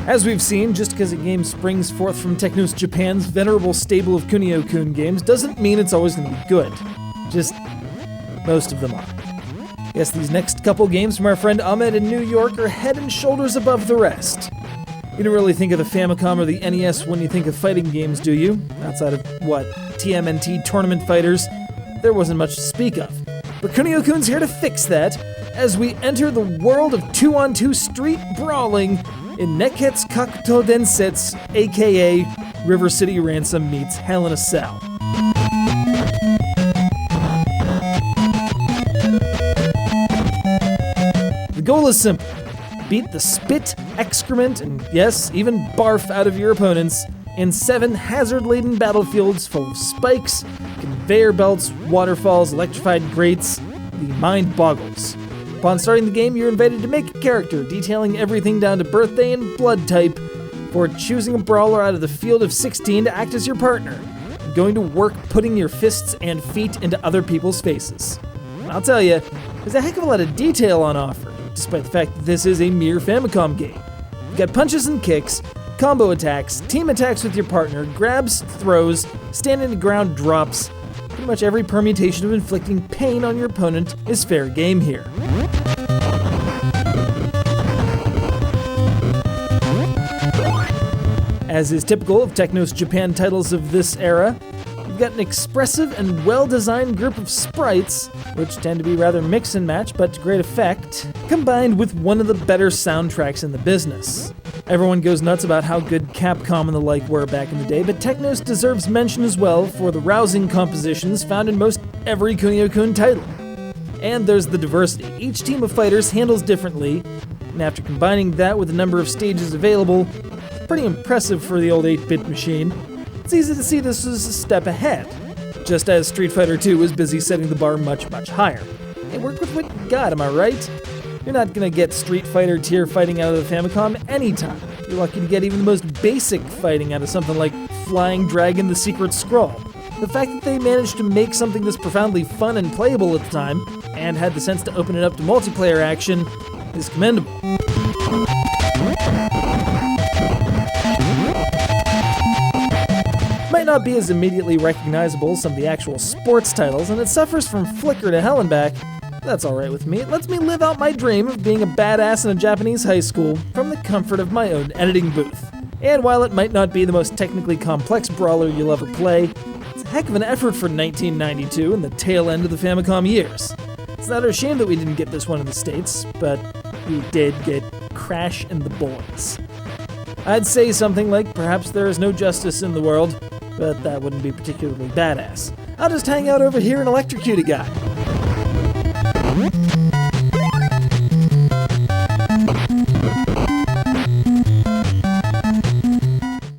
As we've seen, just because a game springs forth from Technos Japan's venerable stable of Kunio-kun games doesn't mean it's always going to be good. Just most of them are. Yes, these next couple games from our friend Ahmed in New York are head and shoulders above the rest. You don't really think of the Famicom or the NES when you think of fighting games, do you? Outside of, TMNT tournament fighters, there wasn't much to speak of. But Kunio-kun's here to fix that, as we enter the world of 2-on-2 street brawling in Nekketsu Kakutou Densetsu, aka River City Ransom meets Hell in a Cell. The goal is simple. Beat the spit, excrement, and yes, even barf out of your opponents in 7 hazard-laden battlefields full of spikes, conveyor belts, waterfalls, electrified grates. The mind boggles. Upon starting the game, you're invited to make a character, detailing everything down to birthday and blood type, for choosing a brawler out of the field of 16 to act as your partner, and going to work putting your fists and feet into other people's faces. And I'll tell you, there's a heck of a lot of detail on offer, despite the fact that this is a mere Famicom game. You've got punches and kicks, combo attacks, team attacks with your partner, grabs, throws, standing the ground drops. Pretty much every permutation of inflicting pain on your opponent is fair game here. As is typical of Technos Japan titles of this era, you've got an expressive and well-designed group of sprites, which tend to be rather mix and match but to great effect, combined with one of the better soundtracks in the business. Everyone goes nuts about how good Capcom and the like were back in the day, but Technos deserves mention as well for the rousing compositions found in most every Kunio-kun title. And there's the diversity. Each team of fighters handles differently, and after combining that with the number of stages available, pretty impressive for the old 8-bit machine, it's easy to see this as a step ahead, just as Street Fighter II was busy setting the bar much, much higher. Hey, work with what you got, am I right? You're not gonna get Street Fighter tier fighting out of the Famicom anytime. You're lucky to get even the most basic fighting out of something like Flying Dragon: The Secret Scroll. The fact that they managed to make something this profoundly fun and playable at the time, and had the sense to open it up to multiplayer action, is commendable. Might not be as immediately recognizable as some of the actual sports titles, and it suffers from flicker to hell and back. That's alright with me. It lets me live out my dream of being a badass in a Japanese high school from the comfort of my own editing booth. And while it might not be the most technically complex brawler you'll ever play, it's a heck of an effort for 1992 and the tail end of the Famicom years. It's not a shame that we didn't get this one in the States, but we did get Crash and the Boys. I'd say something like, perhaps there is no justice in the world, but that wouldn't be particularly badass. I'll just hang out over here and electrocute a guy.